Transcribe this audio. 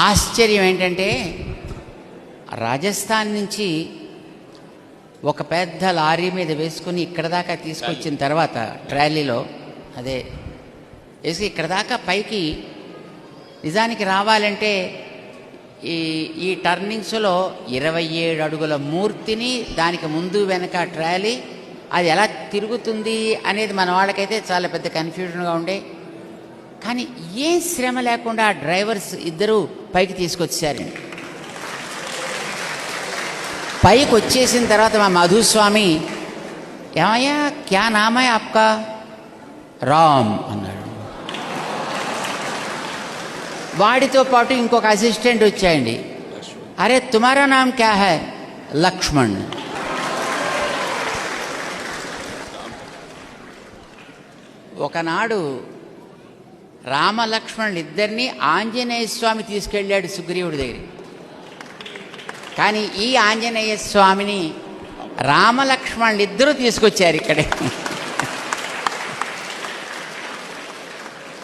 ఆశ్చర్యం ఏంటంటే రాజస్థాన్ నుంచి ఒక పెద్ద లారీ మీద వేసుకుని ఇక్కడ దాకా తీసుకొచ్చిన తర్వాత ట్రాలీలో అదే వేసి ఇక్కడ దాకా పైకి నిజానికి రావాలంటే ఈ టర్నింగ్స్లో 27 అడుగుల మూర్తిని దానికి ముందు వెనక ట్రాలీ అది ఎలా తిరుగుతుంది అనేది మన వాళ్ళకైతే చాలా పెద్ద కన్ఫ్యూజన్గా ఉండే. కానీ ఏ శ్రమ లేకుండా ఆ డ్రైవర్స్ ఇద్దరూ పైకి తీసుకొచ్చారండి. పైకి వచ్చేసిన తర్వాత మా మధుస్వామి ఏమయ్యా క్యా నామా ఆప్కా రామ్ అన్నాడు. వాడితో పాటు ఇంకొక అసిస్టెంట్ వచ్చాయండి. అరే తుమారా నామ్ క్యా హై? లక్ష్మణ్. ఒకనాడు రామలక్ష్మణులు ఇద్దరినీ ఆంజనేయ స్వామి తీసుకెళ్ళాడు సుగ్రీవుడి దగ్గరికి. కానీ ఈ ఆంజనేయ స్వామిని రామలక్ష్మణులు ఇద్దరూ తీసుకొచ్చారు ఇక్కడే.